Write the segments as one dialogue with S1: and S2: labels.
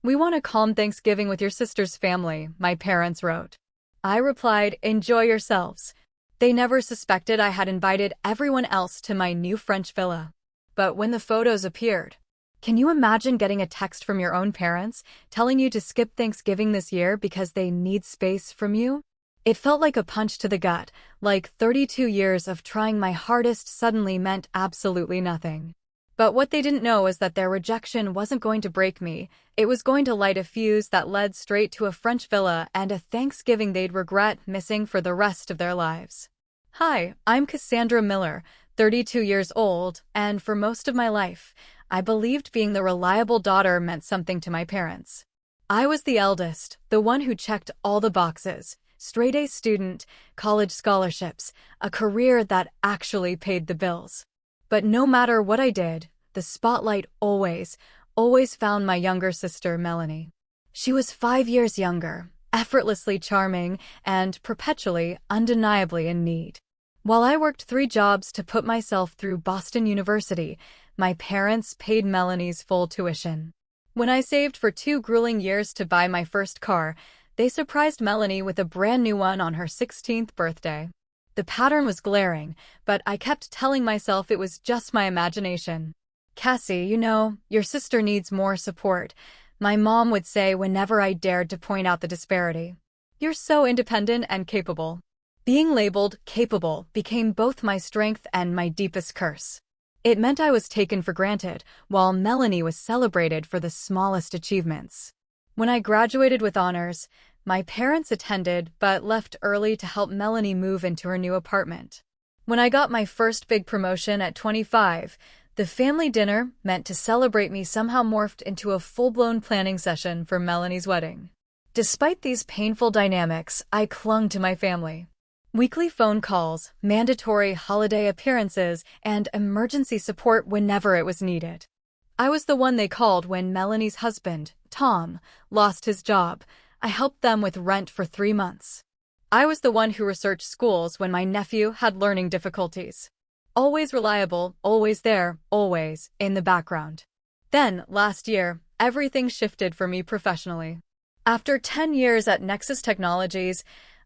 S1: "We want a calm Thanksgiving with your sister's family," my parents wrote. I replied, "Enjoy yourselves." They never suspected I had invited everyone else to my new French villa. But when the photos appeared, can you imagine getting a text from your own parents telling you to skip Thanksgiving this year because they need space from you? It felt like a punch to the gut, like 32 years of trying my hardest suddenly meant absolutely nothing. But what they didn't know is that their rejection wasn't going to break me. It was going to light a fuse that led straight to a French villa and a Thanksgiving they'd regret missing for the rest of their lives. Hi, I'm Cassandra Miller, 32 years old, and for most of my life, I believed being the reliable daughter meant something to my parents. I was the eldest, the one who checked all the boxes: straight-A student, college scholarships, a career that actually paid the bills. But no matter what I did, the spotlight always found my younger sister, Melanie. She was 5 years younger, effortlessly charming, and perpetually, undeniably in need. While I worked 3 jobs to put myself through Boston University, my parents paid Melanie's full tuition. When I saved for 2 grueling years to buy my first car, they surprised Melanie with a brand new one on her 16th birthday. The pattern was glaring, but I kept telling myself it was just my imagination. "Cassie, your sister needs more support," my mom would say whenever I dared to point out the disparity. "You're so independent and capable." Being labeled capable became both my strength and my deepest curse. It meant I was taken for granted, while Melanie was celebrated for the smallest achievements. When I graduated with honors, my parents attended but left early to help Melanie move into her new apartment. When I got my first big promotion at 25, the family dinner meant to celebrate me somehow morphed into a full-blown planning session for Melanie's wedding. Despite these painful dynamics, I clung to my family. Weekly phone calls, mandatory holiday appearances, and emergency support whenever it was needed. I was the one they called when Melanie's husband, Tom, lost his job. I helped them with rent for 3 months. I was the one who researched schools when my nephew had learning difficulties. Always reliable, always there, always in the background. Then, last year, everything shifted for me professionally. After 10 years at Nexus Technologies,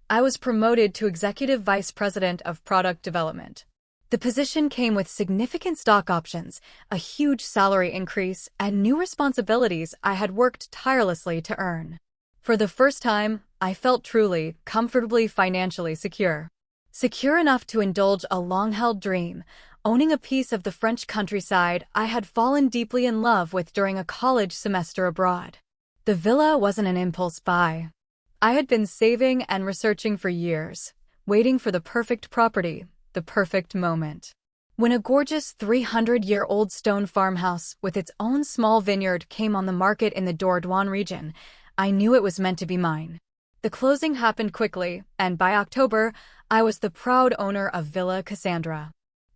S1: I was promoted to Executive Vice President of Product Development. The position came with significant stock options, a huge salary increase, and new responsibilities I had worked tirelessly to earn. For the first time, I felt truly, comfortably financially secure. Secure enough to indulge a long-held dream, owning a piece of the French countryside I had fallen deeply in love with during a college semester abroad. The villa wasn't an impulse buy. I had been saving and researching for years, waiting for the perfect property, the perfect moment. When a gorgeous 300-year-old stone farmhouse with its own small vineyard came on the market in the Dordogne region, I knew it was meant to be mine. The closing happened quickly, and by October, I was the proud owner of Villa Cassandra.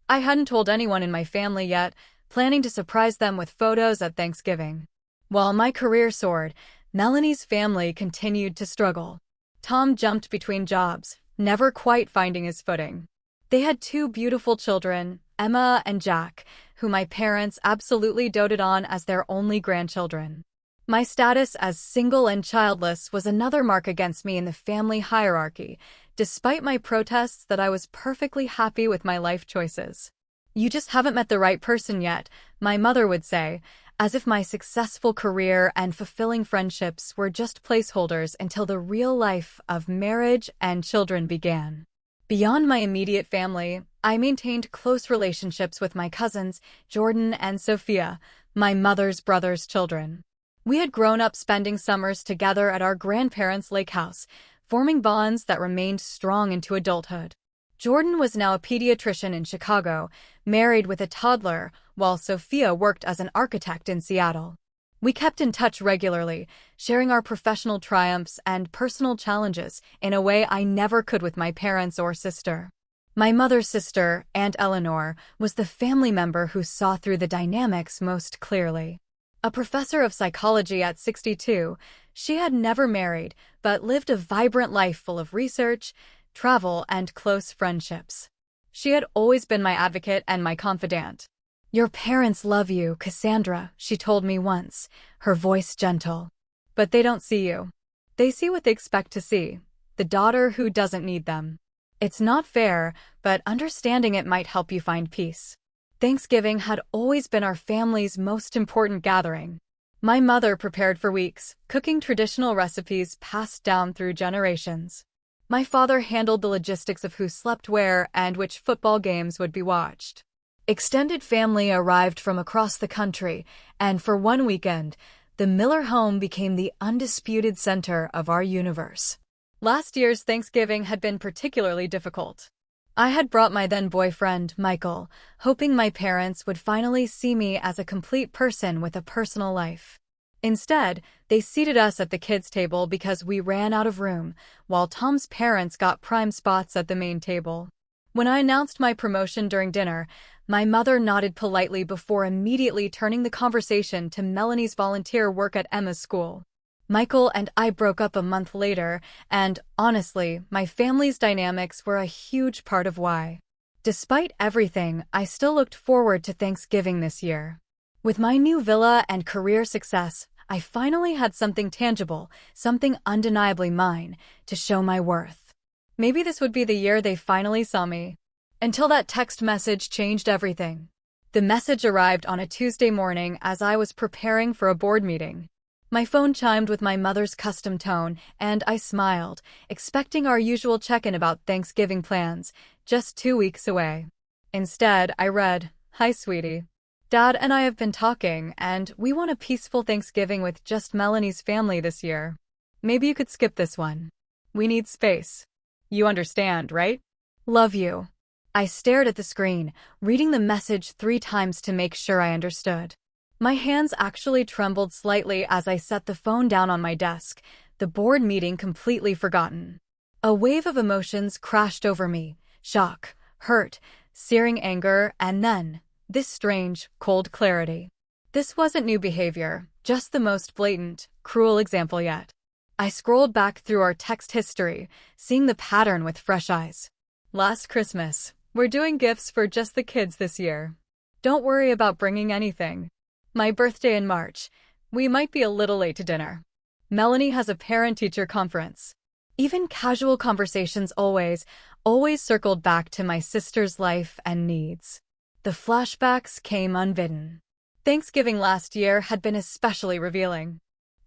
S1: I hadn't told anyone in my family yet, planning to surprise them with photos at Thanksgiving. While my career soared, Melanie's family continued to struggle. Tom jumped between jobs, never quite finding his footing. They had 2 beautiful children, Emma and Jack, who my parents absolutely doted on as their only grandchildren. My status as single and childless was another mark against me in the family hierarchy, despite my protests that I was perfectly happy with my life choices. "You just haven't met the right person yet," my mother would say, as if my successful career and fulfilling friendships were just placeholders until the real life of marriage and children began. Beyond my immediate family, I maintained close relationships with my cousins, Jordan and Sophia, my mother's brother's children. We had grown up spending summers together at our grandparents' lake house, forming bonds that remained strong into adulthood. Jordan was now a pediatrician in Chicago, married with a toddler, while Sophia worked as an architect in Seattle. We kept in touch regularly, sharing our professional triumphs and personal challenges in a way I never could with my parents or sister. My mother's sister, Aunt Eleanor, was the family member who saw through the dynamics most clearly. A professor of psychology at 62, she had never married, but lived a vibrant life full of research, travel, and close friendships. She had always been my advocate and my confidant. "Your parents love you, Cassandra," she told me once, her voice gentle. But they don't see you. They see what they expect to see, the daughter who doesn't need them. It's not fair, but understanding it might help you find peace. Thanksgiving had always been our family's most important gathering. My mother prepared for weeks, cooking traditional recipes passed down through generations. My father handled the logistics of who slept where and which football games would be watched. Extended family arrived from across the country, and for one weekend, the Miller home became the undisputed center of our universe. Last year's Thanksgiving had been particularly difficult. I had brought my then-boyfriend, Michael, hoping my parents would finally see me as a complete person with a personal life. Instead, they seated us at the kids' table because we ran out of room, while Tom's parents got prime spots at the main table. When I announced my promotion during dinner, my mother nodded politely before immediately turning the conversation to Melanie's volunteer work at Emma's school. Michael and I broke up a month later, and honestly, my family's dynamics were a huge part of why. Despite everything, I still looked forward to Thanksgiving this year. With my new villa and career success, I finally had something tangible, something undeniably mine, to show my worth. Maybe this would be the year they finally saw me. Until that text message changed everything. The message arrived on a Tuesday morning as I was preparing for a board meeting. My phone chimed with my mother's custom tone, and I smiled, expecting our usual check-in about Thanksgiving plans, just 2 weeks away. Instead, I read, "Hi, sweetie. Dad and I have been talking, and we want a peaceful Thanksgiving with just Melanie's family this year. Maybe you could skip this one. We need space. You understand, right? Love you." I stared at the screen, reading the message 3 times to make sure I understood. My hands actually trembled slightly as I set the phone down on my desk, the board meeting completely forgotten. A wave of emotions crashed over me: shock, hurt, searing anger, and then this strange, cold clarity. This wasn't new behavior, just the most blatant, cruel example yet. I scrolled back through our text history, seeing the pattern with fresh eyes. Last Christmas. We're doing gifts for just the kids this year. Don't worry about bringing anything. My birthday in March. We might be a little late to dinner. Melanie has a parent-teacher conference. Even casual conversations always circled back to my sister's life and needs. The flashbacks came unbidden. Thanksgiving last year had been especially revealing.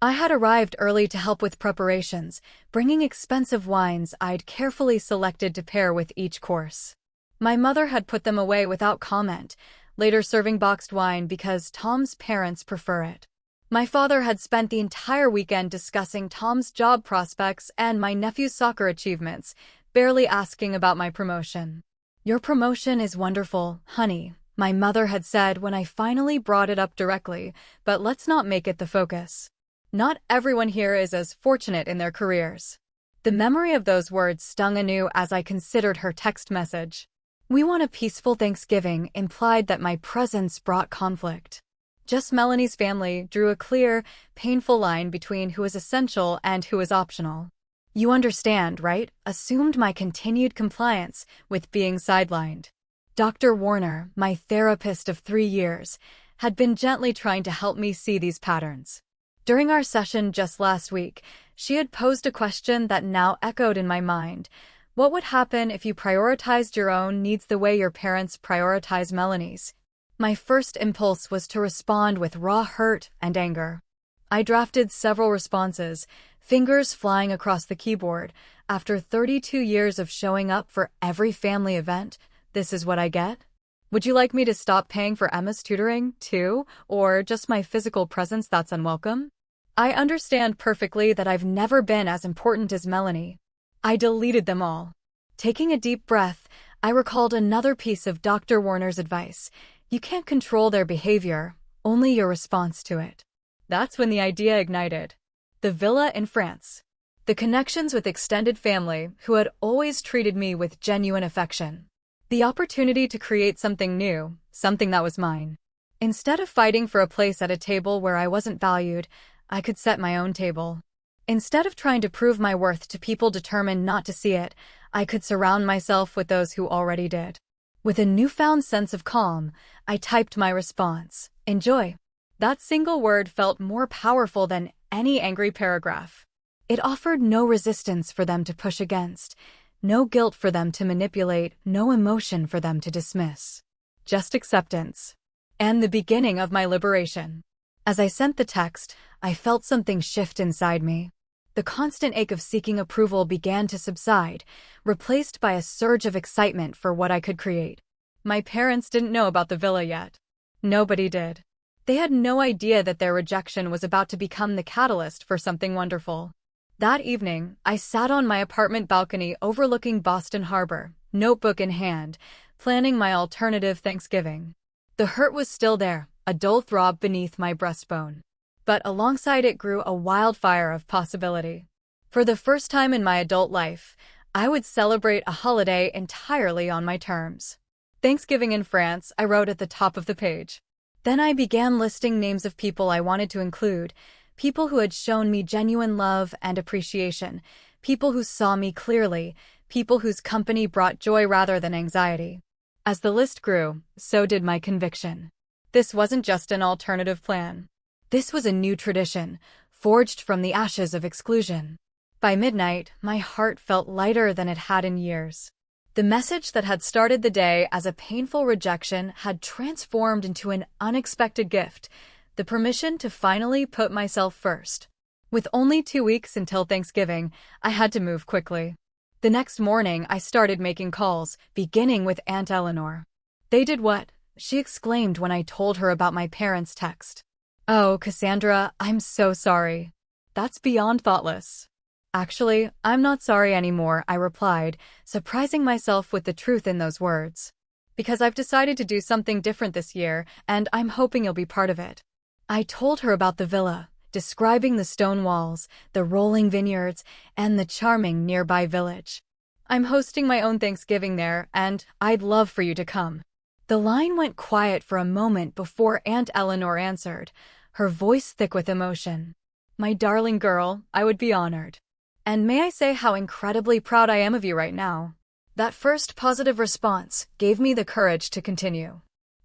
S1: I had arrived early to help with preparations, bringing expensive wines I'd carefully selected to pair with each course. My mother had put them away without comment, later serving boxed wine because Tom's parents prefer it. My father had spent the entire weekend discussing Tom's job prospects and my nephew's soccer achievements, barely asking about my promotion. "Your promotion is wonderful, honey," my mother had said when I finally brought it up directly, "but let's not make it the focus. Not everyone here is as fortunate in their careers." The memory of those words stung anew as I considered her text message. "We want a peaceful Thanksgiving" implied that my presence brought conflict. Just Melanie's family drew a clear, painful line between who is essential and who is optional. "You understand, right?" assumed my continued compliance with being sidelined. Dr. Warner, my therapist of 3 years, had been gently trying to help me see these patterns. During our session just last week, she had posed a question that now echoed in my mind. What would happen if you prioritized your own needs the way your parents prioritize Melanie's? My first impulse was to respond with raw hurt and anger. I drafted several responses, fingers flying across the keyboard. After 32 years of showing up for every family event, this is what I get? Would you like me to stop paying for Emma's tutoring, too, or just my physical presence that's unwelcome? I understand perfectly that I've never been as important as Melanie. I deleted them all. Taking a deep breath, I recalled another piece of Dr. Warner's advice. You can't control their behavior, only your response to it. That's when the idea ignited. The villa in France. The connections with extended family who had always treated me with genuine affection. The opportunity to create something new, something that was mine. Instead of fighting for a place at a table where I wasn't valued, I could set my own table. Instead of trying to prove my worth to people determined not to see it, I could surround myself with those who already did. With a newfound sense of calm, I typed my response: "Enjoy." That single word felt more powerful than any angry paragraph. It offered no resistance for them to push against, no guilt for them to manipulate, no emotion for them to dismiss. Just acceptance. And the beginning of my liberation. As I sent the text, I felt something shift inside me. The constant ache of seeking approval began to subside, replaced by a surge of excitement for what I could create. My parents didn't know about the villa yet. Nobody did. They had no idea that their rejection was about to become the catalyst for something wonderful. That evening, I sat on my apartment balcony overlooking Boston Harbor, notebook in hand, planning my alternative Thanksgiving. The hurt was still there, a dull throb beneath my breastbone. But alongside it grew a wildfire of possibility. For the first time in my adult life, I would celebrate a holiday entirely on my terms. Thanksgiving in France, I wrote at the top of the page. Then I began listing names of people I wanted to include, people who had shown me genuine love and appreciation, people who saw me clearly, people whose company brought joy rather than anxiety. As the list grew, so did my conviction. This wasn't just an alternative plan. This was a new tradition, forged from the ashes of exclusion. By midnight, my heart felt lighter than it had in years. The message that had started the day as a painful rejection had transformed into an unexpected gift, the permission to finally put myself first. With only 2 weeks until Thanksgiving, I had to move quickly. The next morning, I started making calls, beginning with Aunt Eleanor. "They did what?" she exclaimed when I told her about my parents' text. "Oh, Cassandra, I'm so sorry. That's beyond thoughtless." "Actually, I'm not sorry anymore," I replied, surprising myself with the truth in those words. "Because I've decided to do something different this year, and I'm hoping you'll be part of it." I told her about the villa, describing the stone walls, the rolling vineyards, and the charming nearby village. "I'm hosting my own Thanksgiving there, and I'd love for you to come." The line went quiet for a moment before Aunt Eleanor answered, her voice thick with emotion. "My darling girl, I would be honored. And may I say how incredibly proud I am of you right now?" That first positive response gave me the courage to continue.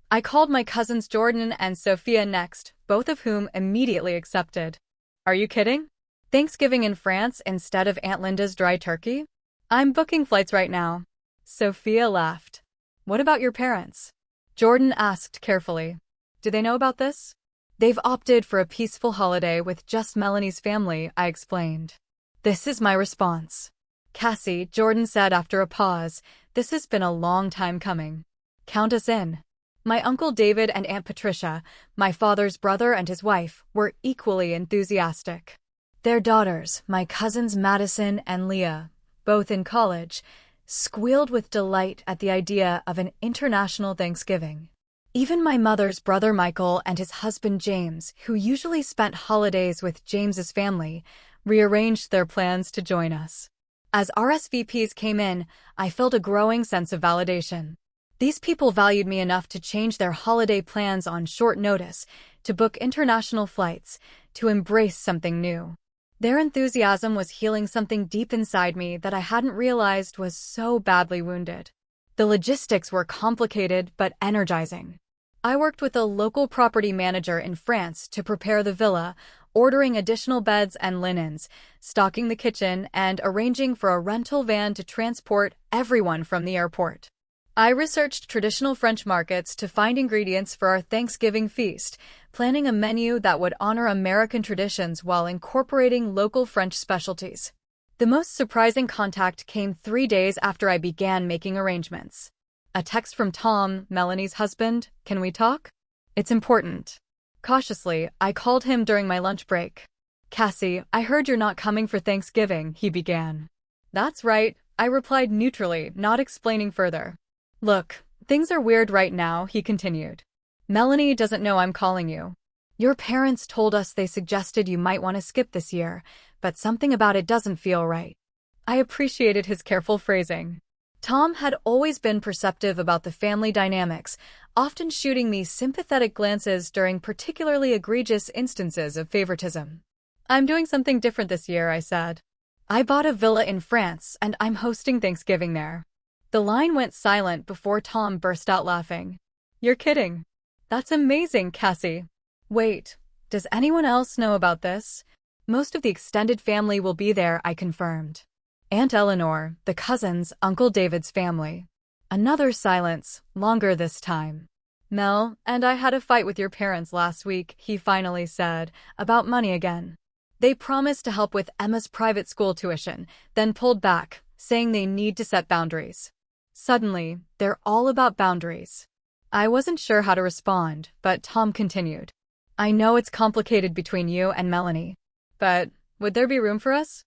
S1: I called my cousins Jordan and Sophia next, both of whom immediately accepted. "Are you kidding? Thanksgiving in France instead of Aunt Linda's dry turkey? I'm booking flights right now." Sophia laughed. "What about your parents?" Jordan asked carefully. "Do they know about this?" "They've opted for a peaceful holiday with just Melanie's family," I explained. "This is my response." "Cassie," Jordan said after a pause, "this has been a long time coming. Count us in." My Uncle David and Aunt Patricia, my father's brother and his wife, were equally enthusiastic. Their daughters, my cousins Madison and Leah, both in college, squealed with delight at the idea of an international Thanksgiving. Even my mother's brother Michael and his husband James, who usually spent holidays with James's family, rearranged their plans to join us. As RSVPs came in, I felt a growing sense of validation. These people valued me enough to change their holiday plans on short notice, to book international flights, to embrace something new. Their enthusiasm was healing something deep inside me that I hadn't realized was so badly wounded. The logistics were complicated but energizing. I worked with a local property manager in France to prepare the villa, ordering additional beds and linens, stocking the kitchen, and arranging for a rental van to transport everyone from the airport. I researched traditional French markets to find ingredients for our Thanksgiving feast, planning a menu that would honor American traditions while incorporating local French specialties. The most surprising contact came 3 days after I began making arrangements. A text from Tom, Melanie's husband. "Can we talk? It's important." Cautiously, I called him during my lunch break. "Cassie, I heard you're not coming for Thanksgiving," he began. "That's right," I replied neutrally, not explaining further. "Look, things are weird right now," he continued. "Melanie doesn't know I'm calling you. Your parents told us they suggested you might want to skip this year, but something about it doesn't feel right." I appreciated his careful phrasing. Tom had always been perceptive about the family dynamics, often shooting me sympathetic glances during particularly egregious instances of favoritism. "I'm doing something different this year," I said. "I bought a villa in France, and I'm hosting Thanksgiving there." The line went silent before Tom burst out laughing. "You're kidding. That's amazing, Cassie. Wait, does anyone else know about this?" Most of the extended family will be there, I confirmed. Aunt Eleanor, the cousins, Uncle David's family. Another silence, longer this time. Mel and I had a fight with your parents last week, he finally said, about money again. They promised to help with Emma's private school tuition, then pulled back, saying they need to set boundaries. Suddenly, they're all about boundaries. I wasn't sure how to respond, but Tom continued. I know it's complicated between you and Melanie. But would there be room for us?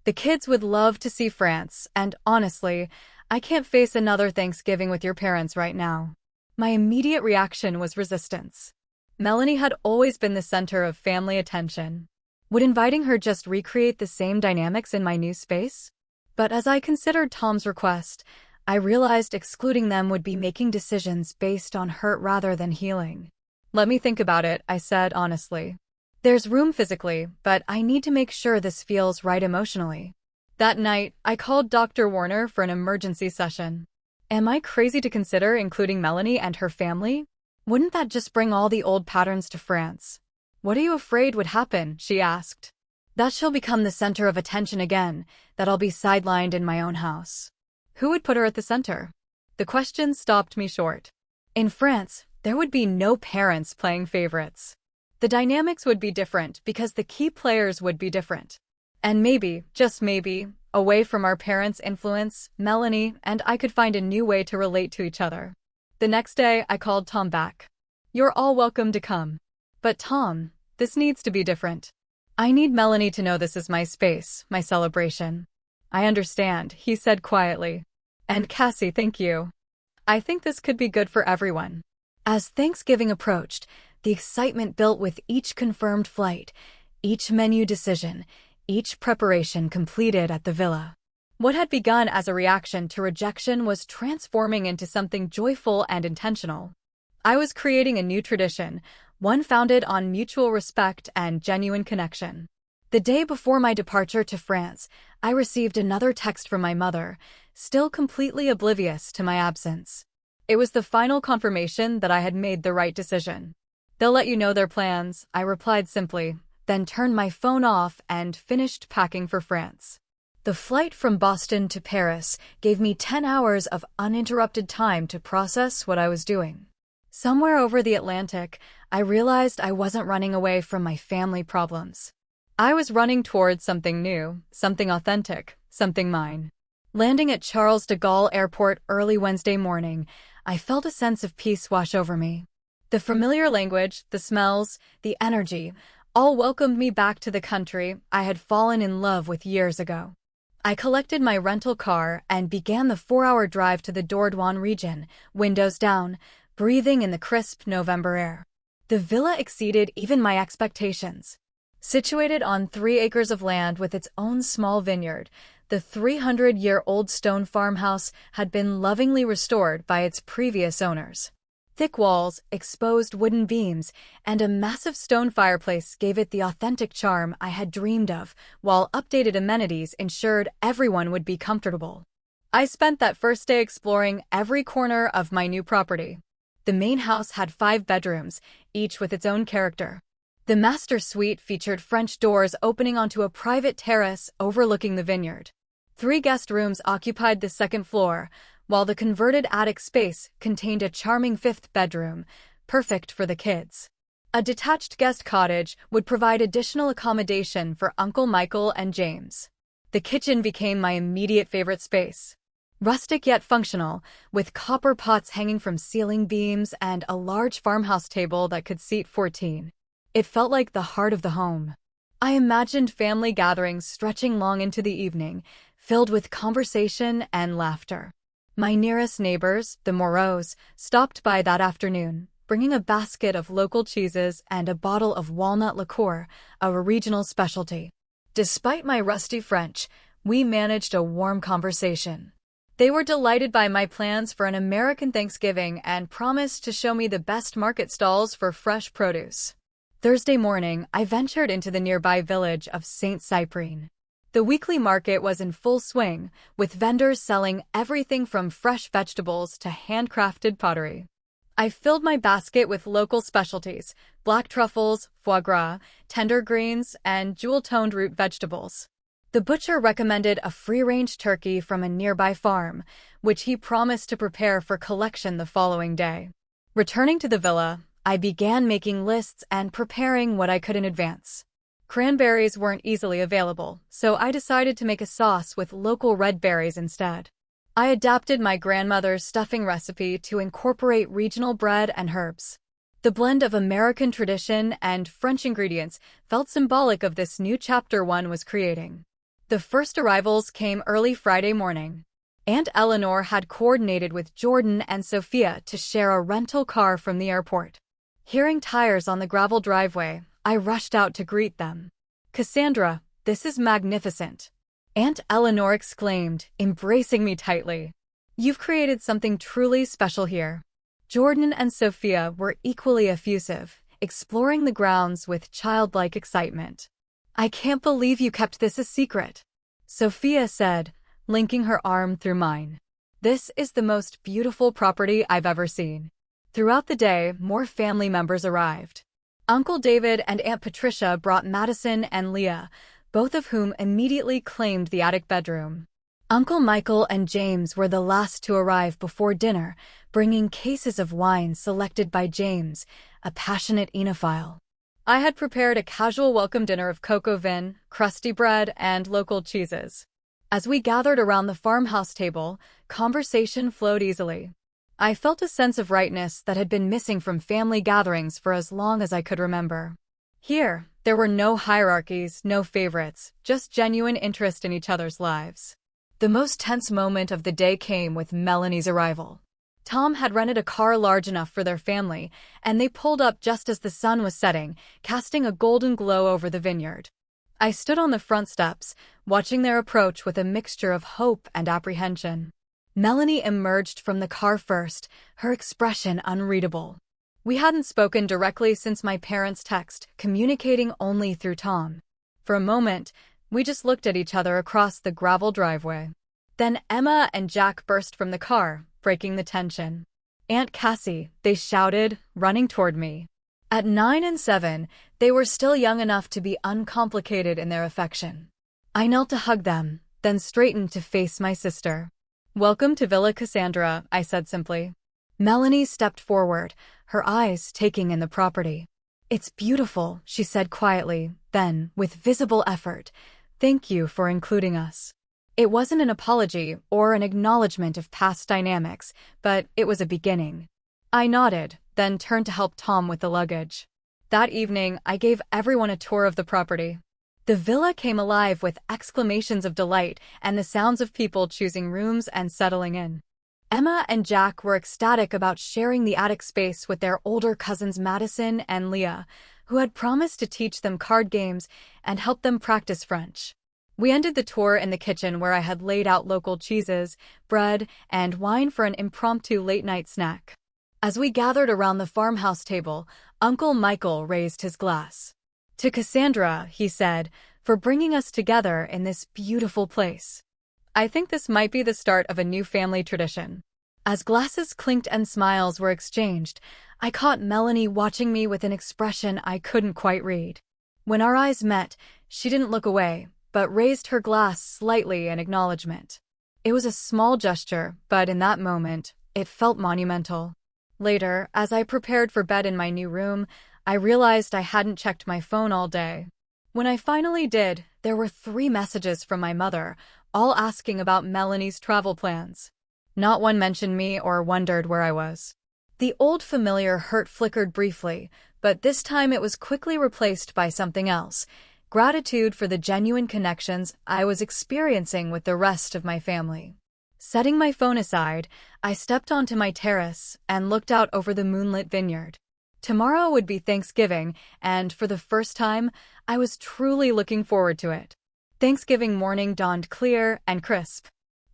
S1: The kids would love to see France, and honestly, I can't face another Thanksgiving with your parents right now. My immediate reaction was resistance. Melanie had always been the center of family attention. Would inviting her just recreate the same dynamics in my new space? But as I considered Tom's request, I realized excluding them would be making decisions based on hurt rather than healing. Let me think about it, I said honestly. There's room physically, but I need to make sure this feels right emotionally. That night, I called Dr. Warner for an emergency session. Am I crazy to consider including Melanie and her family? Wouldn't that just bring all the old patterns to France? What are you afraid would happen? She asked. That she'll become the center of attention again, that I'll be sidelined in my own house. Who would put her at the center? The question stopped me short. In France, there would be no parents playing favorites. The dynamics would be different because the key players would be different. And maybe, just maybe, away from our parents' influence, Melanie and I could find a new way to relate to each other. The next day, I called Tom back. You're all welcome to come. But Tom, this needs to be different. I need Melanie to know this is my space, my celebration. I understand, he said quietly. And Cassie, thank you. I think this could be good for everyone. As Thanksgiving approached, the excitement built with each confirmed flight, each menu decision, each preparation completed at the villa. What had begun as a reaction to rejection was transforming into something joyful and intentional. I was creating a new tradition, one founded on mutual respect and genuine connection. The day before my departure to France, I received another text from my mother, still completely oblivious to my absence. It was the final confirmation that I had made the right decision. They'll let you know their plans, I replied simply, then turned my phone off and finished packing for France. The flight from Boston to Paris gave me 10 hours of uninterrupted time to process what I was doing. Somewhere over the Atlantic, I realized I wasn't running away from my family problems. I was running towards something new, something authentic, something mine. Landing at Charles de Gaulle Airport early Wednesday morning, I felt a sense of peace wash over me. The familiar language, the smells, the energy, all welcomed me back to the country I had fallen in love with years ago. I collected my rental car and began the 4-hour drive to the Dordogne region, windows down, breathing in the crisp November air. The villa exceeded even my expectations. Situated on 3 acres of land with its own small vineyard, the 300-year-old stone farmhouse had been lovingly restored by its previous owners. Thick walls, exposed wooden beams, and a massive stone fireplace gave it the authentic charm I had dreamed of, while updated amenities ensured everyone would be comfortable. I spent that first day exploring every corner of my new property. The main house had 5 bedrooms, each with its own character. The master suite featured French doors opening onto a private terrace overlooking the vineyard. 3 guest rooms occupied the second floor, while the converted attic space contained a charming 5th bedroom, perfect for the kids. A detached guest cottage would provide additional accommodation for Uncle Michael and James. The kitchen became my immediate favorite space. Rustic yet functional, with copper pots hanging from ceiling beams and a large farmhouse table that could seat 14. It felt like the heart of the home. I imagined family gatherings stretching long into the evening, filled with conversation and laughter. My nearest neighbors, the Moreaus, stopped by that afternoon, bringing a basket of local cheeses and a bottle of walnut liqueur, a regional specialty. Despite my rusty French, we managed a warm conversation. They were delighted by my plans for an American Thanksgiving and promised to show me the best market stalls for fresh produce. Thursday morning, I ventured into the nearby village of Saint Cyprien. The weekly market was in full swing, with vendors selling everything from fresh vegetables to handcrafted pottery. I filled my basket with local specialties, black truffles, foie gras, tender greens, and jewel-toned root vegetables. The butcher recommended a free-range turkey from a nearby farm, which he promised to prepare for collection the following day. Returning to the villa, I began making lists and preparing what I could in advance. Cranberries weren't easily available, so I decided to make a sauce with local red berries instead. I adapted my grandmother's stuffing recipe to incorporate regional bread and herbs. The blend of American tradition and French ingredients felt symbolic of this new chapter one was creating. The first arrivals came early Friday morning. Aunt Eleanor had coordinated with Jordan and Sophia to share a rental car from the airport. Hearing tires on the gravel driveway, I rushed out to greet them. "Cassandra, this is magnificent," Aunt Eleanor exclaimed, embracing me tightly. "You've created something truly special here." Jordan and Sophia were equally effusive, exploring the grounds with childlike excitement. "I can't believe you kept this a secret," Sophia said, linking her arm through mine. "This is the most beautiful property I've ever seen." Throughout the day, more family members arrived. Uncle David and Aunt Patricia brought Madison and Leah, both of whom immediately claimed the attic bedroom. Uncle Michael and James were the last to arrive before dinner, bringing cases of wine selected by James, a passionate enophile. I had prepared a casual welcome dinner of cocoa vin, crusty bread, and local cheeses. As we gathered around the farmhouse table, conversation flowed easily. I felt a sense of rightness that had been missing from family gatherings for as long as I could remember. Here, there were no hierarchies, no favorites, just genuine interest in each other's lives. The most tense moment of the day came with Melanie's arrival. Tom had rented a car large enough for their family, and they pulled up just as the sun was setting, casting a golden glow over the vineyard. I stood on the front steps, watching their approach with a mixture of hope and apprehension. Melanie emerged from the car first, her expression unreadable. We hadn't spoken directly since my parents' text, communicating only through Tom. For a moment, we just looked at each other across the gravel driveway. Then Emma and Jack burst from the car, breaking the tension. "Aunt Cassie," they shouted, running toward me. At 9 and 7, they were still young enough to be uncomplicated in their affection. I knelt to hug them, then straightened to face my sister. "Welcome to Villa Cassandra," I said simply. Melanie stepped forward, her eyes taking in the property. "It's beautiful," she said quietly, then, with visible effort, "Thank you for including us." It wasn't an apology or an acknowledgement of past dynamics, but it was a beginning. I nodded, then turned to help Tom with the luggage. That evening, I gave everyone a tour of the property. The villa came alive with exclamations of delight and the sounds of people choosing rooms and settling in. Emma and Jack were ecstatic about sharing the attic space with their older cousins Madison and Leah, who had promised to teach them card games and help them practice French. We ended the tour in the kitchen where I had laid out local cheeses, bread, and wine for an impromptu late-night snack. As we gathered around the farmhouse table, Uncle Michael raised his glass. "To Cassandra," he said, "for bringing us together in this beautiful place. I think this might be the start of a new family tradition." As glasses clinked and smiles were exchanged, I caught Melanie watching me with an expression I couldn't quite read. When our eyes met, she didn't look away, but raised her glass slightly in acknowledgement. It was a small gesture, but in that moment, it felt monumental. Later, as I prepared for bed in my new room, I realized I hadn't checked my phone all day. When I finally did, there were 3 messages from my mother, all asking about Melanie's travel plans. Not one mentioned me or wondered where I was. The old familiar hurt flickered briefly, but this time it was quickly replaced by something else: gratitude for the genuine connections I was experiencing with the rest of my family. Setting my phone aside, I stepped onto my terrace and looked out over the moonlit vineyard. Tomorrow would be Thanksgiving, and for the first time, I was truly looking forward to it. Thanksgiving morning dawned clear and crisp.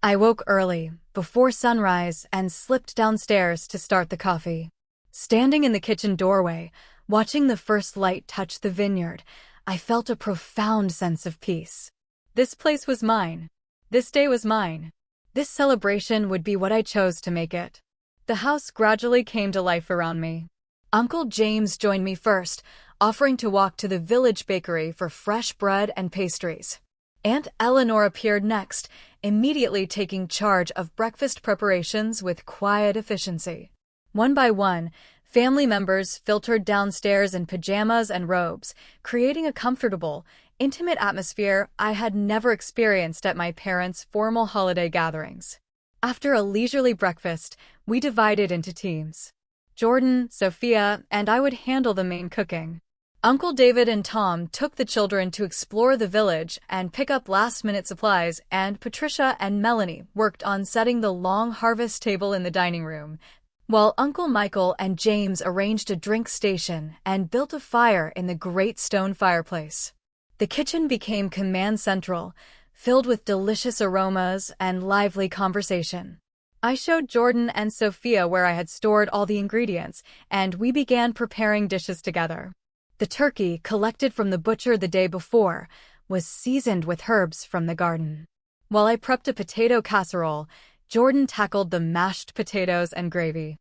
S1: I woke early, before sunrise, and slipped downstairs to start the coffee. Standing in the kitchen doorway, watching the first light touch the vineyard, I felt a profound sense of peace. This place was mine. This day was mine. This celebration would be what I chose to make it. The house gradually came to life around me. Uncle James joined me first, offering to walk to the village bakery for fresh bread and pastries. Aunt Eleanor appeared next, immediately taking charge of breakfast preparations with quiet efficiency. One by one, family members filtered downstairs in pajamas and robes, creating a comfortable, intimate atmosphere I had never experienced at my parents' formal holiday gatherings. After a leisurely breakfast, we divided into teams. Jordan, Sophia, and I would handle the main cooking. Uncle David and Tom took the children to explore the village and pick up last-minute supplies, and Patricia and Melanie worked on setting the long harvest table in the dining room, while Uncle Michael and James arranged a drink station and built a fire in the great stone fireplace. The kitchen became command central, filled with delicious aromas and lively conversation. I showed Jordan and Sophia where I had stored all the ingredients, and we began preparing dishes together. The turkey, collected from the butcher the day before, was seasoned with herbs from the garden. While I prepped a potato casserole, Jordan tackled the mashed potatoes and gravy.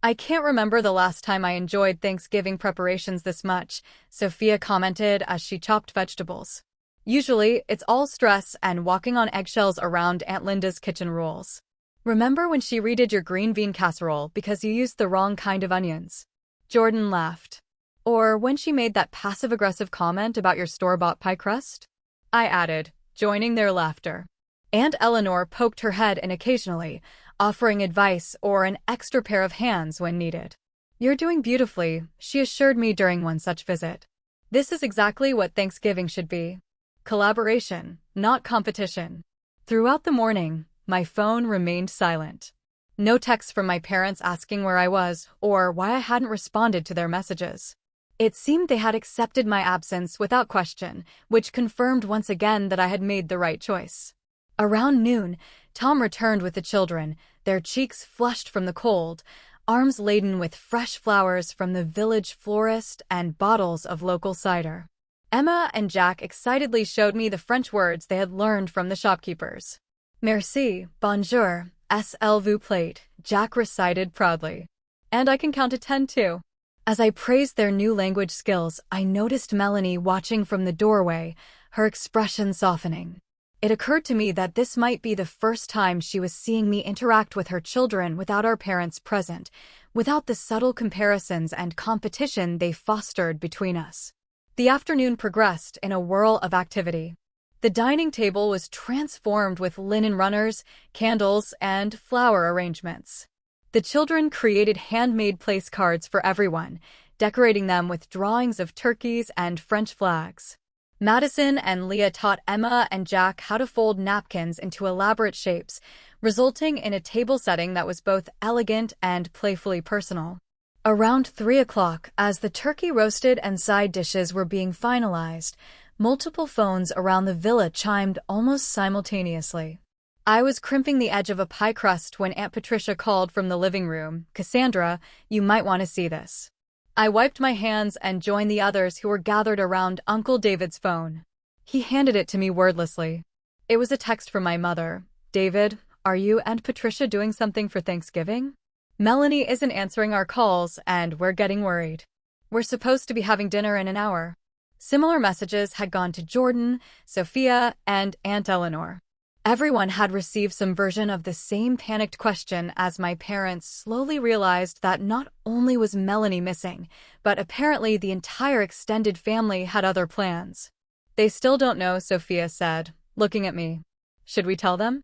S1: "I can't remember the last time I enjoyed Thanksgiving preparations this much," Sophia commented as she chopped vegetables. "Usually, it's all stress and walking on eggshells around Aunt Linda's kitchen rules. Remember when she redid your green bean casserole because you used the wrong kind of onions?" Jordan laughed. "Or when she made that passive-aggressive comment about your store-bought pie crust?" I added, joining their laughter. Aunt Eleanor poked her head in occasionally, offering advice or an extra pair of hands when needed. "You're doing beautifully," she assured me during one such visit. "This is exactly what Thanksgiving should be. Collaboration, not competition." Throughout the morning, my phone remained silent. No texts from my parents asking where I was or why I hadn't responded to their messages. It seemed they had accepted my absence without question, which confirmed once again that I had made the right choice. Around noon, Tom returned with the children, their cheeks flushed from the cold, arms laden with fresh flowers from the village florist and bottles of local cider. Emma and Jack excitedly showed me the French words they had learned from the shopkeepers. "Merci, bonjour, s'il vous plaît," Jack recited proudly. "And I can count to 10 too." As I praised their new language skills, I noticed Melanie watching from the doorway, her expression softening. It occurred to me that this might be the first time she was seeing me interact with her children without our parents present, without the subtle comparisons and competition they fostered between us. The afternoon progressed in a whirl of activity. The dining table was transformed with linen runners, candles, and flower arrangements. The children created handmade place cards for everyone, decorating them with drawings of turkeys and French flags. Madison and Leah taught Emma and Jack how to fold napkins into elaborate shapes, resulting in a table setting that was both elegant and playfully personal. Around 3 o'clock, as the turkey roasted and side dishes were being finalized, multiple phones around the villa chimed almost simultaneously. I was crimping the edge of a pie crust when Aunt Patricia called from the living room. "Cassandra, you might want to see this." I wiped my hands and joined the others who were gathered around Uncle David's phone. He handed it to me wordlessly. It was a text from my mother. "David, are you and Patricia doing something for Thanksgiving? Melanie isn't answering our calls and we're getting worried. We're supposed to be having dinner in an hour." Similar messages had gone to Jordan, Sophia, and Aunt Eleanor. Everyone had received some version of the same panicked question as my parents slowly realized that not only was Melanie missing, but apparently the entire extended family had other plans. "They still don't know," Sophia said, looking at me. "Should we tell them?"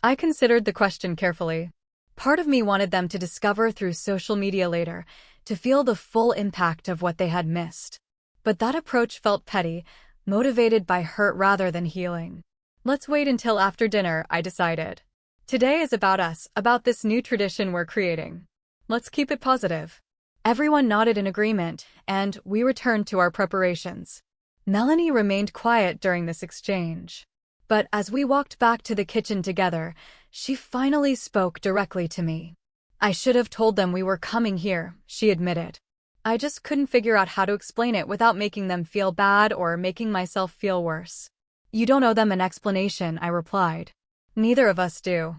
S1: I considered the question carefully. Part of me wanted them to discover through social media later, to feel the full impact of what they had missed. But that approach felt petty, motivated by hurt rather than healing. "Let's wait until after dinner," I decided. "Today is about us, about this new tradition we're creating. Let's keep it positive." Everyone nodded in agreement, and we returned to our preparations. Melanie remained quiet during this exchange. But as we walked back to the kitchen together, she finally spoke directly to me. "I should have told them we were coming here," she admitted. "I just couldn't figure out how to explain it without making them feel bad or making myself feel worse." "You don't owe them an explanation," I replied. "Neither of us do."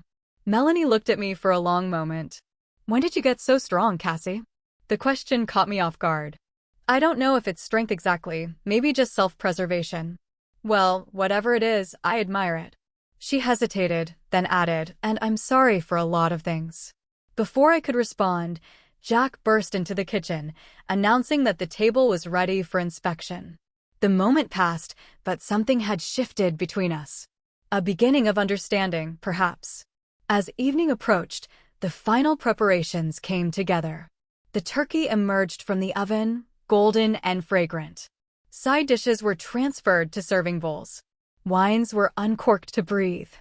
S1: Melanie looked at me for a long moment. When did you get so strong, Cassie? The question caught me off guard. I don't know if it's strength exactly, maybe just self-preservation. Well, whatever it is, I admire it. She hesitated, then added, and I'm sorry for a lot of things. Before I could respond, Jack burst into the kitchen, announcing that the table was ready for inspection. The moment passed, but something had shifted between us. A beginning of understanding, perhaps. As evening approached, the final preparations came together. The turkey emerged from the oven, golden and fragrant. Side dishes were transferred to serving bowls. Wines were uncorked to breathe.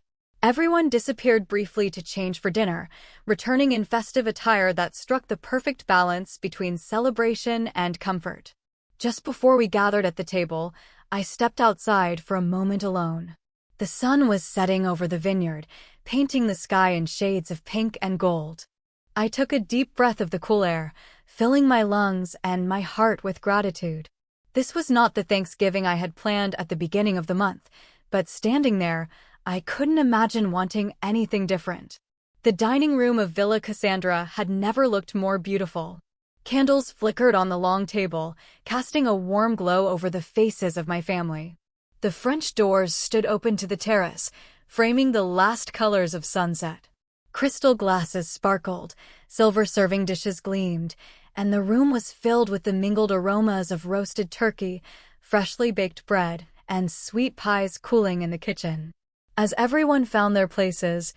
S1: Everyone disappeared briefly to change for dinner, returning in festive attire that struck the perfect balance between celebration and comfort. Just before we gathered at the table, I stepped outside for a moment alone. The sun was setting over the vineyard, painting the sky in shades of pink and gold. I took a deep breath of the cool air, filling my lungs and my heart with gratitude. This was not the Thanksgiving I had planned at the beginning of the month, but standing there, I couldn't imagine wanting anything different. The dining room of Villa Cassandra had never looked more beautiful. Candles flickered on the long table, casting a warm glow over the faces of my family. The French doors stood open to the terrace, framing the last colors of sunset. Crystal glasses sparkled, silver serving dishes gleamed, and the room was filled with the mingled aromas of roasted turkey, freshly baked bread, and sweet pies cooling in the kitchen. As everyone found their places,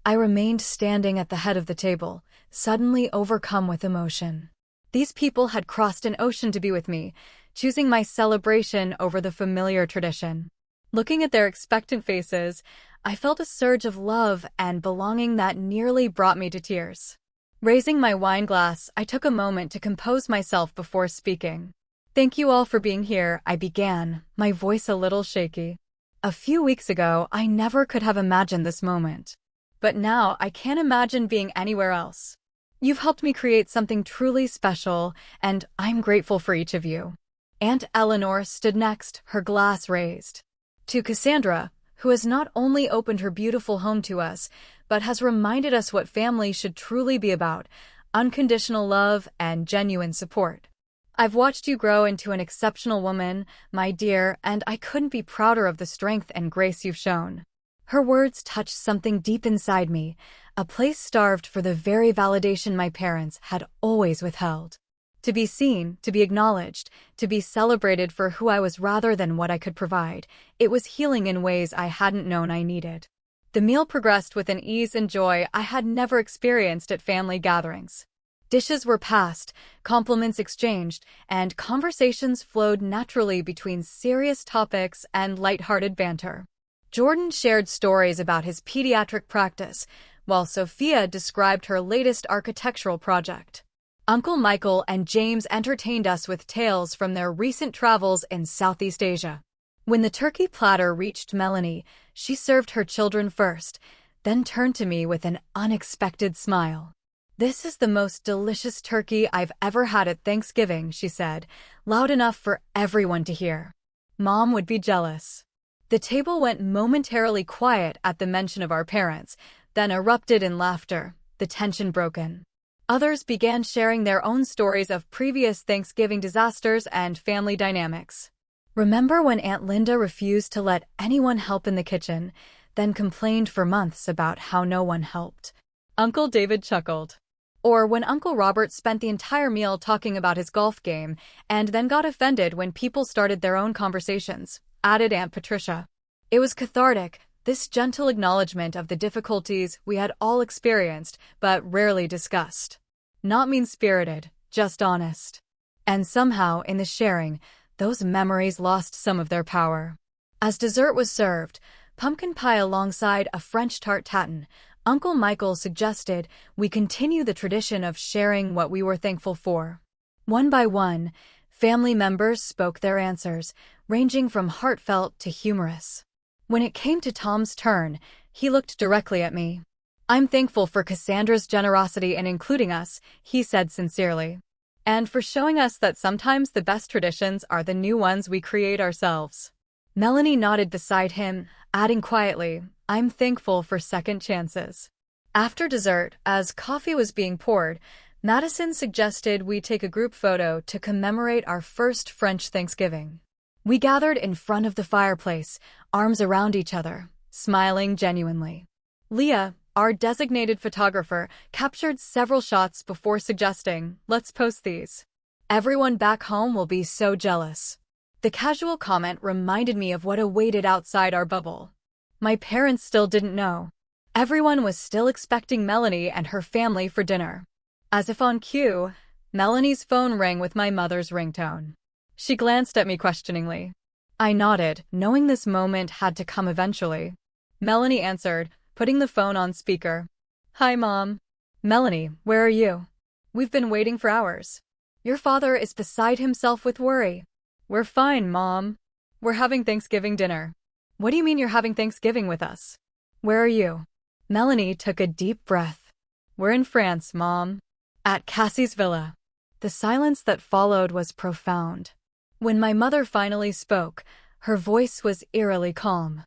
S1: I remained standing at the head of the table, suddenly overcome with emotion. These people had crossed an ocean to be with me, choosing my celebration over the familiar tradition. Looking at their expectant faces, I felt a surge of love and belonging that nearly brought me to tears. Raising my wine glass, I took a moment to compose myself before speaking. Thank you all for being here, I began, my voice a little shaky. A few weeks ago, I never could have imagined this moment. But now, I can't imagine being anywhere else. You've helped me create something truly special, and I'm grateful for each of you. Aunt Eleanor stood next, her glass raised. To Cassandra, who has not only opened her beautiful home to us, but has reminded us what family should truly be about, unconditional love and genuine support. I've watched you grow into an exceptional woman, my dear, and I couldn't be prouder of the strength and grace you've shown. Her words touched something deep inside me, a place starved for the very validation my parents had always withheld. To be seen, to be acknowledged, to be celebrated for who I was rather than what I could provide, it was healing in ways I hadn't known I needed. The meal progressed with an ease and joy I had never experienced at family gatherings. Dishes were passed, compliments exchanged, and conversations flowed naturally between serious topics and lighthearted banter. Jordan shared stories about his pediatric practice, while Sophia described her latest architectural project. Uncle Michael and James entertained us with tales from their recent travels in Southeast Asia. When the turkey platter reached Melanie, she served her children first, then turned to me with an unexpected smile. "This is the most delicious turkey I've ever had at Thanksgiving," she said, loud enough for everyone to hear. Mom would be jealous. The table went momentarily quiet at the mention of our parents, then erupted in laughter, the tension broken. Others began sharing their own stories of previous Thanksgiving disasters and family dynamics. Remember when Aunt Linda refused to let anyone help in the kitchen, then complained for months about how no one helped? Uncle David chuckled. Or when Uncle Robert spent the entire meal talking about his golf game and then got offended when people started their own conversations, added Aunt Patricia. It was cathartic, this gentle acknowledgement of the difficulties we had all experienced but rarely discussed. Not mean-spirited, just honest. And somehow, in the sharing, those memories lost some of their power. As dessert was served, pumpkin pie alongside a French tart tatin, Uncle Michael suggested we continue the tradition of sharing what we were thankful for. One by one, family members spoke their answers, ranging from heartfelt to humorous. When it came to Tom's turn, he looked directly at me. "I'm thankful for Cassandra's generosity in including us," he said sincerely. "And for showing us that sometimes the best traditions are the new ones we create ourselves." Melanie nodded beside him, adding quietly, "I'm thankful for second chances." After dessert, as coffee was being poured, Madison suggested we take a group photo to commemorate our first French Thanksgiving. We gathered in front of the fireplace, arms around each other, smiling genuinely. Leah, our designated photographer, captured several shots before suggesting, "Let's post these. Everyone back home will be so jealous." The casual comment reminded me of what awaited outside our bubble. My parents still didn't know. Everyone was still expecting Melanie and her family for dinner. As if on cue, Melanie's phone rang with my mother's ringtone. She glanced at me questioningly. I nodded, knowing this moment had to come eventually. Melanie answered, putting the phone on speaker. "Hi, Mom." "Melanie, where are you? We've been waiting for hours. Your father is beside himself with worry." "We're fine, Mom. We're having Thanksgiving dinner." "What do you mean you're having Thanksgiving with us? Where are you?" Melanie took a deep breath. "We're in France, Mom. At Cassie's villa." The silence that followed was profound. When my mother finally spoke, her voice was eerily calm.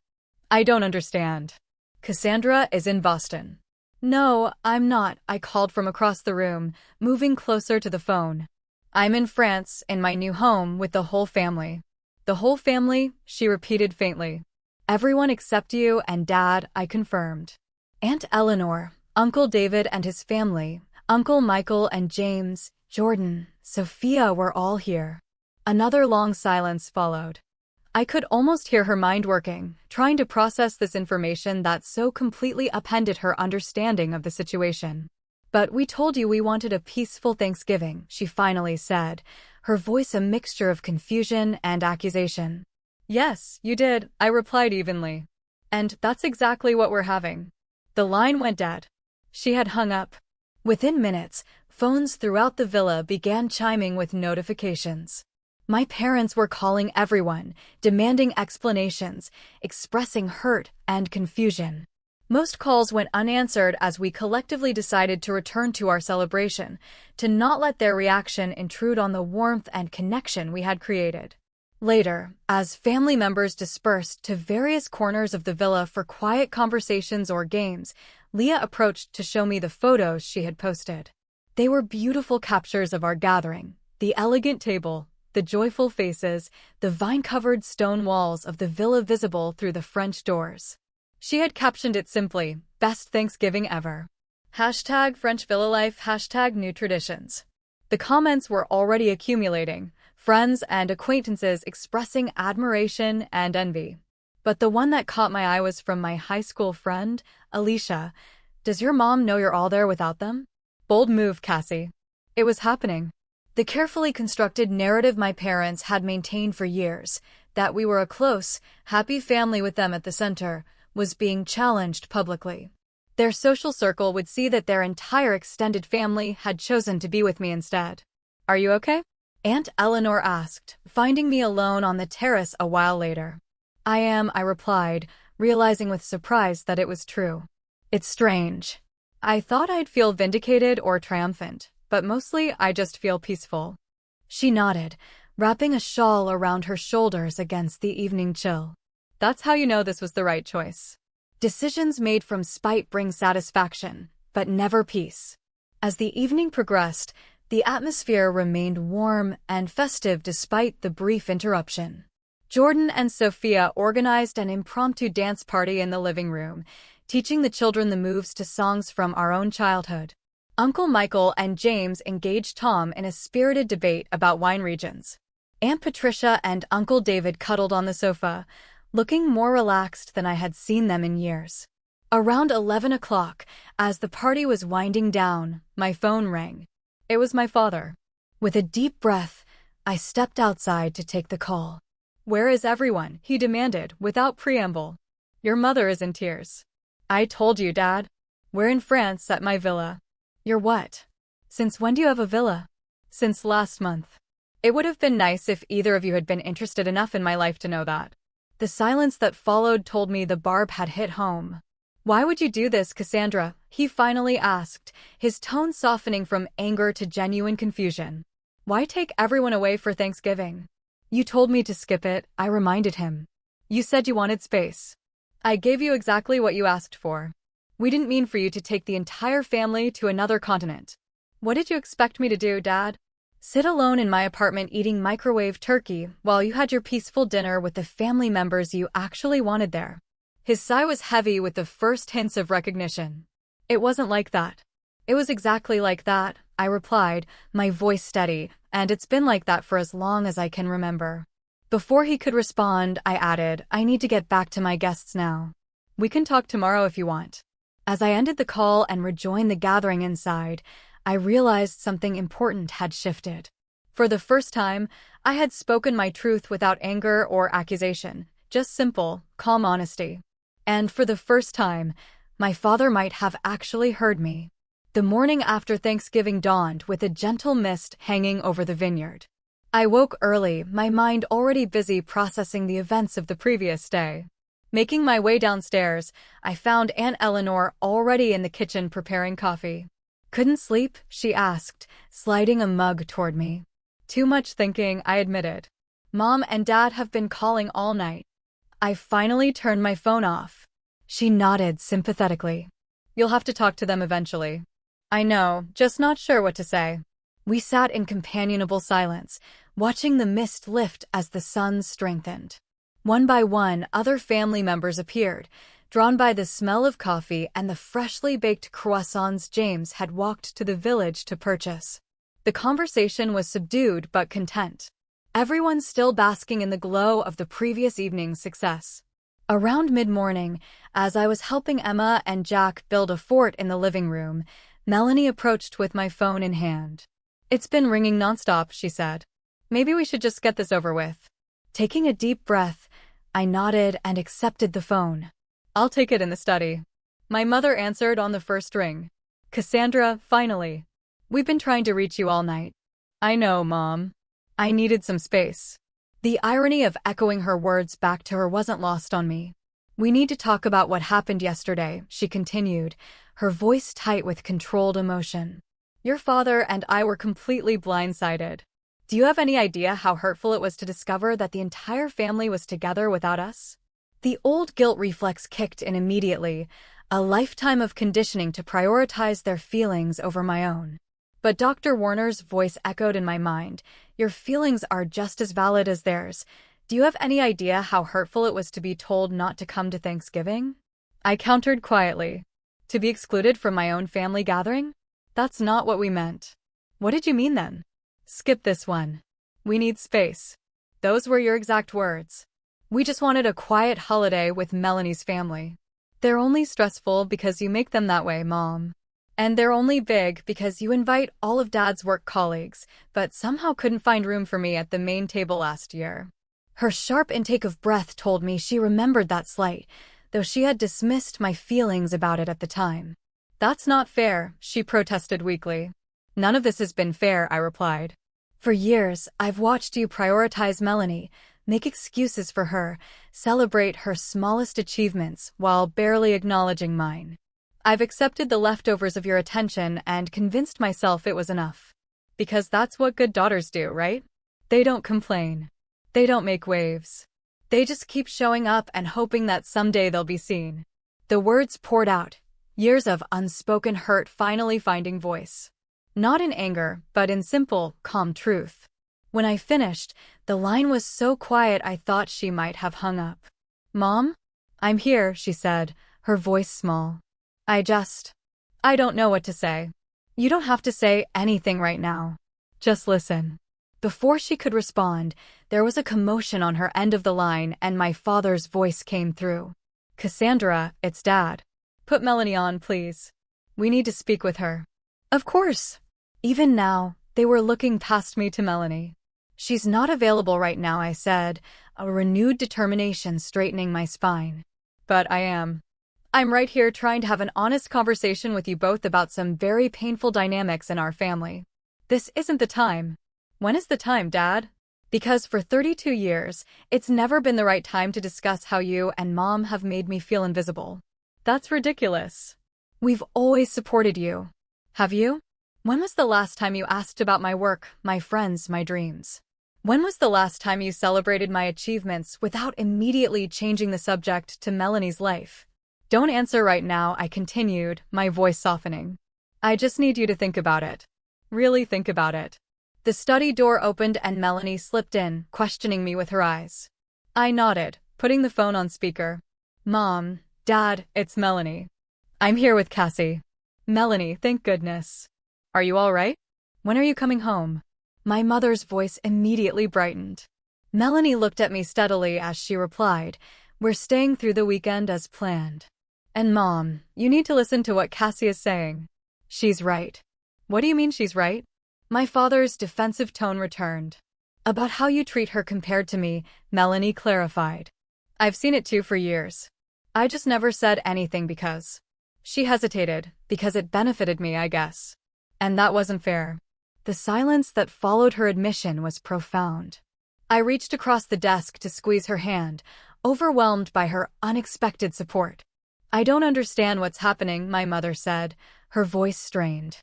S1: "I don't understand. Cassandra is in Boston." "No, I'm not," I called from across the room, moving closer to the phone. "I'm in France, in my new home, with the whole family." "The whole family?" she repeated faintly. "Everyone except you and Dad," I confirmed. "Aunt Eleanor, Uncle David and his family, Uncle Michael and James, Jordan, Sophia were all here." Another long silence followed. I could almost hear her mind working, trying to process this information that so completely upended her understanding of the situation. "But we told you we wanted a peaceful Thanksgiving," she finally said, her voice a mixture of confusion and accusation. "Yes, you did," I replied evenly. "And that's exactly what we're having." The line went dead. She had hung up. Within minutes, phones throughout the villa began chiming with notifications. My parents were calling everyone, demanding explanations, expressing hurt and confusion. Most calls went unanswered as we collectively decided to return to our celebration, to not let their reaction intrude on the warmth and connection we had created. Later, as family members dispersed to various corners of the villa for quiet conversations or games, Leah approached to show me the photos she had posted. They were beautiful captures of our gathering, the elegant table, the joyful faces, the vine-covered stone walls of the villa visible through the French doors. She had captioned it simply, "Best Thanksgiving ever." Hashtag French Villa Life, hashtag New Traditions. The comments were already accumulating, friends and acquaintances expressing admiration and envy. But the one that caught my eye was from my high school friend, Alicia. "Does your mom know you're all there without them?" Bold move, Cassie. It was happening. The carefully constructed narrative my parents had maintained for years, that we were a close, happy family with them at the center, was being challenged publicly. Their social circle would see that their entire extended family had chosen to be with me instead. "Are you okay?" Aunt Eleanor asked, finding me alone on the terrace a while later. "I am," I replied, realizing with surprise that it was true. "It's strange. I thought I'd feel vindicated or triumphant, but mostly I just feel peaceful." She nodded, wrapping a shawl around her shoulders against the evening chill. "That's how you know this was the right choice. Decisions made from spite bring satisfaction, but never peace." As the evening progressed, the atmosphere remained warm and festive despite the brief interruption. Jordan and Sophia organized an impromptu dance party in the living room, teaching the children the moves to songs from our own childhood. Uncle Michael and James engaged Tom in a spirited debate about wine regions. Aunt Patricia and Uncle David cuddled on the sofa, looking more relaxed than I had seen them in years. Around 11 o'clock, as the party was winding down, my phone rang. It was my father. With a deep breath, I stepped outside to take the call. "Where is everyone?" he demanded, without preamble. "Your mother is in tears." "I told you, Dad. We're in France at my villa." "You're what? Since when do you have a villa?" "Since last month." It would have been nice if either of you had been interested enough in my life to know that. The silence that followed told me the barb had hit home. "Why would you do this, Cassandra?" he finally asked, his tone softening from anger to genuine confusion. "Why take everyone away for Thanksgiving?" "You told me to skip it," I reminded him. "You said you wanted space. I gave you exactly what you asked for." We didn't mean for you to take the entire family to another continent. What did you expect me to do, Dad? Sit alone in my apartment eating microwave turkey while you had your peaceful dinner with the family members you actually wanted there? His sigh was heavy with the first hints of recognition. It wasn't like that. It was exactly like that, I replied, my voice steady, and it's been like that for as long as I can remember. Before he could respond, I added, I need to get back to my guests now. We can talk tomorrow if you want. As I ended the call and rejoined the gathering inside, I realized something important had shifted. For the first time, I had spoken my truth without anger or accusation, just simple, calm honesty. And for the first time, my father might have actually heard me. The morning after Thanksgiving dawned with a gentle mist hanging over the vineyard. I woke early, my mind already busy processing the events of the previous day. Making my way downstairs, I found Aunt Eleanor already in the kitchen preparing coffee. Couldn't sleep? She asked, sliding a mug toward me. Too much thinking, I admitted. Mom and Dad have been calling all night. I finally turned my phone off. She nodded sympathetically. You'll have to talk to them eventually. I know, just not sure what to say. We sat in companionable silence, watching the mist lift as the sun strengthened. One by one, other family members appeared, drawn by the smell of coffee and the freshly baked croissants James had walked to the village to purchase. The conversation was subdued but content. Everyone still basking in the glow of the previous evening's success. Around mid-morning, as I was helping Emma and Jack build a fort in the living room, Melanie approached with my phone in hand. It's been ringing nonstop, she said. Maybe we should just get this over with. Taking a deep breath, I nodded and accepted the phone. I'll take it in the study. My mother answered on the first ring. Cassandra, finally. We've been trying to reach you all night. I know, Mom. I needed some space. The irony of echoing her words back to her wasn't lost on me. We need to talk about what happened yesterday, she continued, her voice tight with controlled emotion. Your father and I were completely blindsided. Do you have any idea how hurtful it was to discover that the entire family was together without us? The old guilt reflex kicked in immediately, a lifetime of conditioning to prioritize their feelings over my own. But Dr. Warner's voice echoed in my mind. Your feelings are just as valid as theirs. Do you have any idea how hurtful it was to be told not to come to Thanksgiving? I countered quietly. To be excluded from my own family gathering? That's not what we meant. What did you mean then? Skip this one. We need space. Those were your exact words. We just wanted a quiet holiday with Melanie's family. They're only stressful because you make them that way, Mom. And they're only big because you invite all of Dad's work colleagues, but somehow couldn't find room for me at the main table last year. Her sharp intake of breath told me she remembered that slight, though she had dismissed my feelings about it at the time. That's not fair, she protested weakly. None of this has been fair, I replied. For years, I've watched you prioritize Melanie, make excuses for her, celebrate her smallest achievements while barely acknowledging mine. I've accepted the leftovers of your attention and convinced myself it was enough. Because that's what good daughters do, right? They don't complain. They don't make waves. They just keep showing up and hoping that someday they'll be seen. The words poured out, years of unspoken hurt finally finding voice. Not in anger, but in simple, calm truth. When I finished, the line was so quiet I thought she might have hung up. Mom? I'm here, she said, her voice small. I don't know what to say. You don't have to say anything right now. Just listen. Before she could respond, there was a commotion on her end of the line and my father's voice came through. Cassandra, it's Dad. Put Melanie on, please. We need to speak with her. Of course. Even now, they were looking past me to Melanie. She's not available right now, I said, a renewed determination straightening my spine. But I am. I'm right here trying to have an honest conversation with you both about some very painful dynamics in our family. This isn't the time. When is the time, Dad? Because for 32 years, it's never been the right time to discuss how you and Mom have made me feel invisible. That's ridiculous. We've always supported you. Have you? When was the last time you asked about my work, my friends, my dreams? When was the last time you celebrated my achievements without immediately changing the subject to Melanie's life? Don't answer right now, I continued, my voice softening. I just need you to think about it. Really think about it. The study door opened and Melanie slipped in, questioning me with her eyes. I nodded, putting the phone on speaker. Mom, Dad, it's Melanie. I'm here with Cassie. Melanie, thank goodness. Are you all right? When are you coming home? My mother's voice immediately brightened. Melanie looked at me steadily as she replied, We're staying through the weekend as planned. And Mom, you need to listen to what Cassie is saying. She's right. What do you mean she's right? My father's defensive tone returned. About how you treat her compared to me, Melanie clarified. I've seen it too for years. I just never said anything because. She hesitated, because it benefited me, I guess. And that wasn't fair. The silence that followed her admission was profound. I reached across the desk to squeeze her hand, overwhelmed by her unexpected support. I don't understand what's happening, my mother said, her voice strained.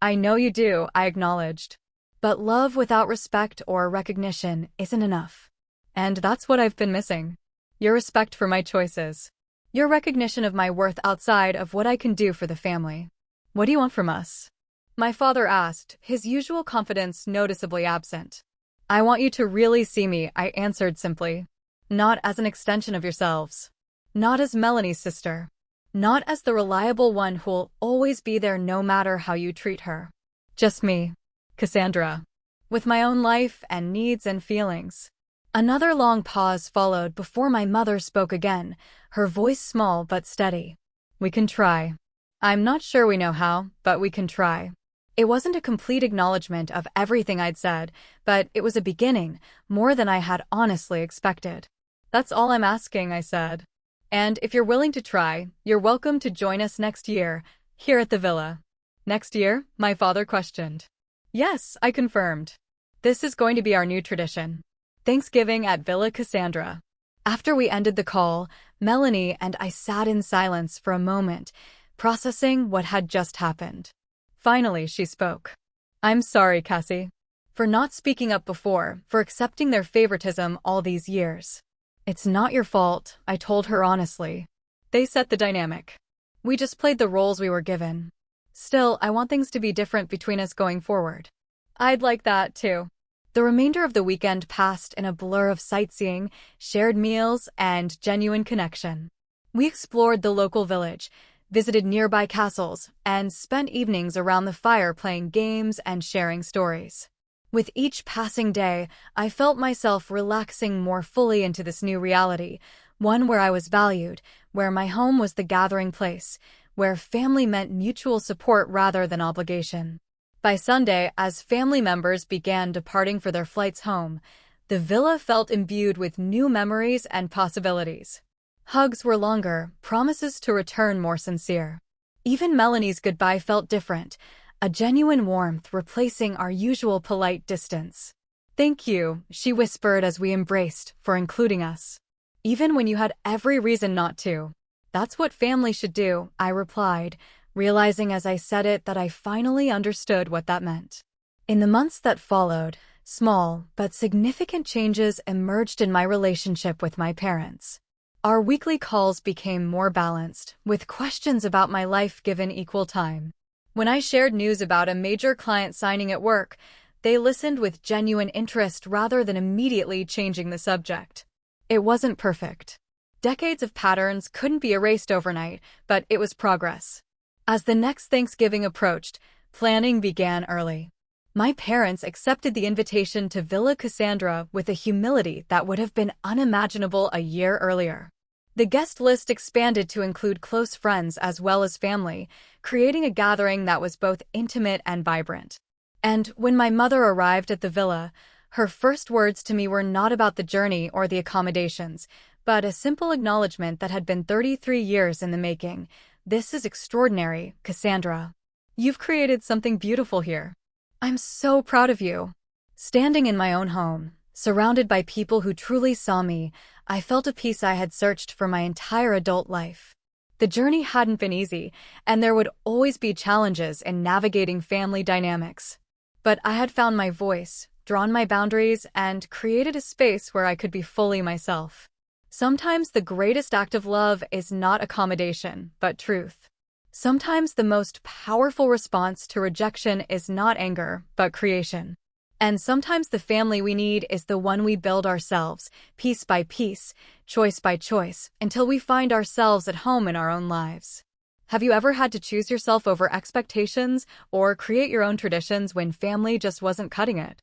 S1: I know you do, I acknowledged. But love without respect or recognition isn't enough. And that's what I've been missing. Your respect for my choices. Your recognition of my worth outside of what I can do for the family. What do you want from us? My father asked, his usual confidence noticeably absent. I want you to really see me, I answered simply. Not as an extension of yourselves. Not as Melanie's sister. Not as the reliable one who'll always be there no matter how you treat her. Just me, Cassandra. With my own life and needs and feelings. Another long pause followed before my mother spoke again, her voice small but steady. We can try. I'm not sure we know how, but we can try. It wasn't a complete acknowledgement of everything I'd said, but it was a beginning, more than I had honestly expected. That's all I'm asking, I said. And if you're willing to try, you're welcome to join us next year, here at the villa. Next year? My father questioned. Yes, I confirmed. This is going to be our new tradition. Thanksgiving at Villa Cassandra. After we ended the call, Melanie and I sat in silence for a moment, processing what had just happened. Finally, she spoke. I'm sorry, Cassie. For not speaking up before, for accepting their favoritism all these years. It's not your fault, I told her honestly. They set the dynamic. We just played the roles we were given. Still, I want things to be different between us going forward. I'd like that, too. The remainder of the weekend passed in a blur of sightseeing, shared meals, and genuine connection. We explored the local village, visited nearby castles, and spent evenings around the fire playing games and sharing stories. With each passing day, I felt myself relaxing more fully into this new reality, one where I was valued, where my home was the gathering place, where family meant mutual support rather than obligation. By Sunday, as family members began departing for their flights home, the villa felt imbued with new memories and possibilities. Hugs were longer, promises to return more sincere. Even Melanie's goodbye felt different, a genuine warmth replacing our usual polite distance. Thank you, she whispered as we embraced, for including us. Even when you had every reason not to. That's what family should do, I replied, realizing as I said it that I finally understood what that meant. In the months that followed, small but significant changes emerged in my relationship with my parents. Our weekly calls became more balanced, with questions about my life given equal time. When I shared news about a major client signing at work, they listened with genuine interest rather than immediately changing the subject. It wasn't perfect. Decades of patterns couldn't be erased overnight, but it was progress. As the next Thanksgiving approached, planning began early. My parents accepted the invitation to Villa Cassandra with a humility that would have been unimaginable a year earlier. The guest list expanded to include close friends as well as family, creating a gathering that was both intimate and vibrant. And when my mother arrived at the villa, her first words to me were not about the journey or the accommodations, but a simple acknowledgement that had been 33 years in the making. This is extraordinary, Cassandra. You've created something beautiful here. I'm so proud of you. Standing in my own home, surrounded by people who truly saw me, I felt a peace I had searched for my entire adult life. The journey hadn't been easy, and there would always be challenges in navigating family dynamics. But I had found my voice, drawn my boundaries, and created a space where I could be fully myself. Sometimes the greatest act of love is not accommodation, but truth. Sometimes the most powerful response to rejection is not anger, but creation. And sometimes the family we need is the one we build ourselves, piece by piece, choice by choice, until we find ourselves at home in our own lives. Have you ever had to choose yourself over expectations or create your own traditions when family just wasn't cutting it?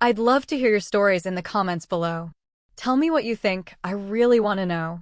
S1: I'd love to hear your stories in the comments below. Tell me what you think. I really want to know.